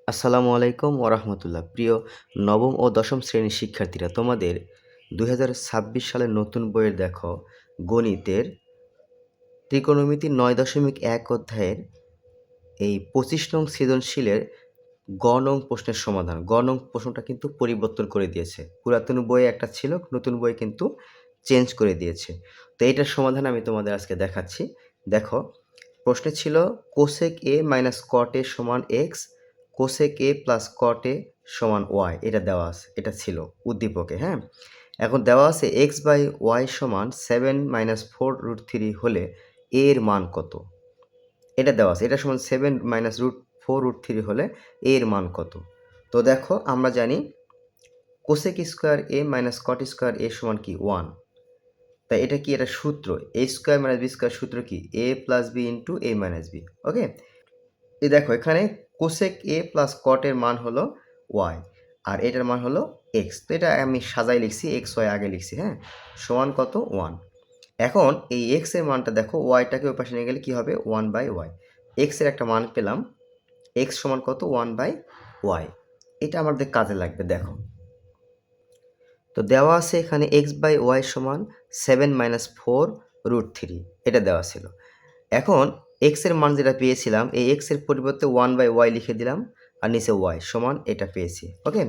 আসসালামু আলাইকুম ওরহমতুল্লাহ। প্রিয় নবম ও দশম শ্রেণীর শিক্ষার্থীরা, তোমাদের 2026 সালের নতুন বইয়ের দেখো গণিতের ত্রিকোণমিতি 9.1 অধ্যায়ের এই 25 নং সৃজনশীলের গ নং প্রশ্নের সমাধান। গ নং প্রশ্নটা কিন্তু পরিবর্তন করে দিয়েছে। পুরাতন বইয়ে একটা ছিল, নতুন বই কিন্তু চেঞ্জ করে দিয়েছে। তো এইটার সমাধান আমি তোমাদের আজকে দেখাচ্ছি। দেখো, প্রশ্নে ছিল cosec A minus cot a সমান x, cosec a plus cot a সমান ওয়াই। এটা দেওয়া আছে, এটা ছিল উদ্দীপকে। হ্যাঁ, এখন দেওয়া আছে এক্স বাই ওয়াই সমান 7-4√3 হলে এ এর মান কত। এটা দেওয়া আছে, এটা সমান 7-4√3 হলে এ এর মান কত। তো দেখো, আমরা জানি কোসেক স্কোয়ার এ মাইনাস কট স্কোয়ার এ সমান কি 1। তাই এটা কি, এটা সূত্র এ স্কোয়ার মাইনাস বি স্কোয়ার সূত্র কি এ প্লাস বি ইন্টু এ মাইনাস বি। ওকে, এই দেখো এখানে কোসেক এ প্লাস কট এর মান হলো ওয়াই আর এটার মান হলো এক্স। তো এটা আমি সাজাই লিখছি, এক্স ওয়াই আগে লিখছি। হ্যাঁ, সমান কত 1। এখন এই এক্স এর মানটা দেখো, ওয়াইটাকে ওই পাশে নিয়ে গেলে কি হবে 1/y। এক্স এর একটা মান পেলাম, এক্স সমান কত 1/y। এটা আমাদের কাজে লাগবে। দেখো, তো দেওয়া আছে এখানে x/y সমান 7-4√3, এটা দেওয়া ছিল। এখন এক্স এর মান যেটা পেয়েছিলাম, এই এক্স এর পরিবর্তে 1/y লিখে দিলাম আর নিচে ওয়াই সমান এটা পেয়েছি। ওকে,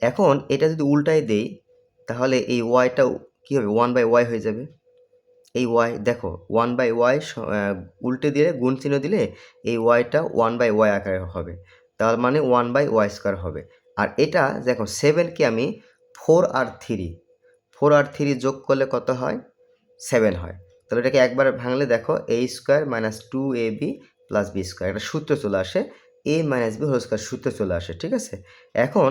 এখন এটা যদি উল্টায় দেই তাহলে এই ওয়াইটা কী হবে 1/y হয়ে যাবে। এই ওয়াই দেখো 1/y উল্টে দিলে, গুণ চিহ্ন দিলে এই ওয়াইটা 1/y আকারে হবে, তার মানে 1/y² হবে। আর এটা দেখো 7কে আমি 4 আর 3 যোগ করলে কত হয় 7 হয়। তাহলে এটাকে একবার ভাঙলে দেখো a² minus 2ab plus b², একটা সূত্র চলে আসে, a minus b whole square সূত্র চলে আসে। ঠিক আছে, এখন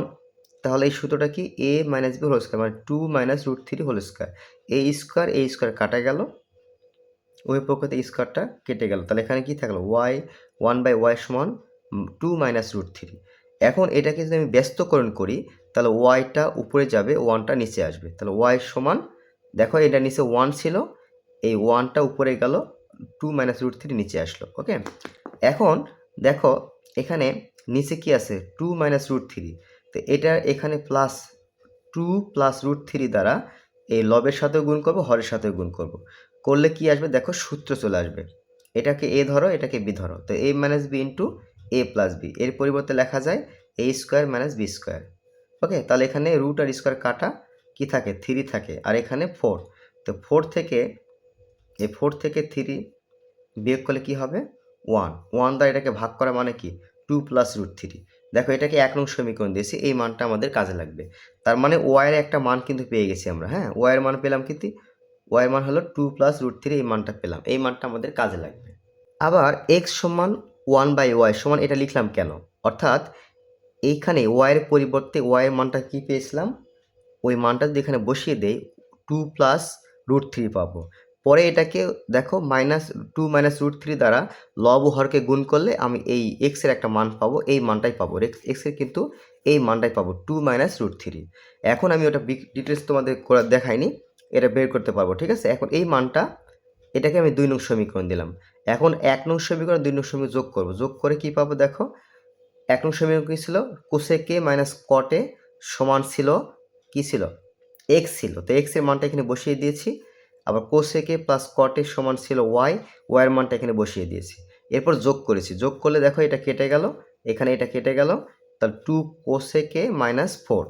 তাহলে এই সূত্রটা কি a minus b whole square মানে 2-√3 হোল স্কোয়ার। a স্কোয়ার কাটা গেল, ওই পক্ষতে স্কোয়ারটা কেটে গেল, তাহলে এখানে কি থাকলো ওয়াই 1/y সমান 2-√3। এখন এটাকে যদি আমি ব্যস্তকরণ করি তাহলে ওয়াইটা উপরে যাবে, ওয়ানটা নিচে আসবে। তাহলে ওয়াই সমান দেখো, এটা নিচে 1 ছিল, এই 1টা উপরে গেল, 2-√3 নিচে আসলো। ওকে, এখন দেখো এখানে নিচে কি আছে 2-√3, তো এটা এখানে প্লাস 2+√3 দ্বারা এই লবের সাথেও গুণ করব, হরের সাথেও গুণ করব, করলে কি আসবে দেখো সূত্র চলে আসবে। এটাকে এ ধরো, এটাকে বি ধরো, তো a minus B into A plus B, এর পরিবর্তে লেখা যায় a² মাইনাস b²। ওকে, তাহলে এখানে রুট আর স্কোয়ার কাটা কি থাকে 3 থাকে, আর এখানে 4। তো 4 থেকে 3 বিয়োগ করলে কি হবে 1 দ্বারা এটাকে ভাগ করা মানে কি 2+√3। দেখো এটাকে 1 নং সমীকরণ দিয়েছি, এই মানটা আমাদের কাজে লাগবে। তার মানে ওয়াইয়ের একটা মান কিন্তু পেয়ে গেছি আমরা। হ্যাঁ, ওয়াইয়ের মান পেলাম কিন্তু, ওয়াইয়ের মান হলো 2+√3, এই মানটা পেলাম, এই মানটা আমাদের কাজে লাগবে। আবার এক্স সমান 1/y সমান এটা লিখলাম কেন, অর্থাৎ এইখানে ওয়াইয়ের পরিবর্তে ওয়াইয়ের মানটা কি পেয়েছিলাম, ওই মানটা যদি এখানে বসিয়ে দেই 2+√3 পাবো। পরে এটাকে দেখো -2-√3 দ্বারা লব ও হরকে গুণ করলে আমি এই এক্সের একটা মান পাবো, এই মানটাই পাবো, এক্সের কিন্তু এই মানটাই পাবো 2-√3। এখন আমি ওটা ডিটেলস তোমাদের করে দেখাইনি, এটা বের করতে পারবো। ঠিক আছে, এখন এই মানটা, এটাকে আমি 2 নং সমীকরণ দিলাম। এখন 1 নং সমীকরণ 2 নং সমীকরণ যোগ করবো, যোগ করে কি পাবো দেখো, 1 নং সমীকরণ কী ছিল কোসেকে মাইনাস কটে সমান ছিল কি ছিল এক্স ছিল, তো এক্স এর মানটা এখানে বসিয়ে দিয়েছি। আবার কোসেকে প্লাস কটের সমান ছিল ওয়াই, ওয়াইয়ের মানটা এখানে বসিয়ে দিয়েছি। এরপর যোগ করেছি, যোগ করলে দেখো এটা কেটে গেল, এখানে এটা কেটে গেল, তাহলে 2 কোসেকে মাইনাস 4,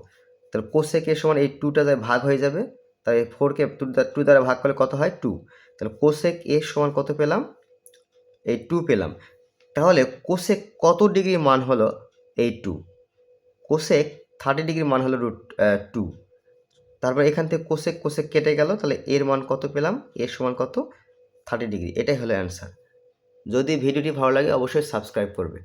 তাহলে কোসেকে সমান এই 2টা ভাগ হয়ে যাবে, তাই 4কে 2 দ্বারা ভাগ করলে কত হয় 2। তাহলে কোসেক এ সমান কত পেলাম, এই 2 পেলাম। তাহলে কোসেক কত ডিগ্রি মান হলো এই 2, কোসেক 30 ডিগ্রি মান হলো √2। তারপর এখান থেকে কোসেক কোসেক কেটে গেল, তাহলে এর মান কত পেলাম, এর সমান কত 30 ডিগ্রি। এটাই হলো অ্যান্সার। যদি ভিডিওটি ভালো লাগে অবশ্যই সাবস্ক্রাইব করবে।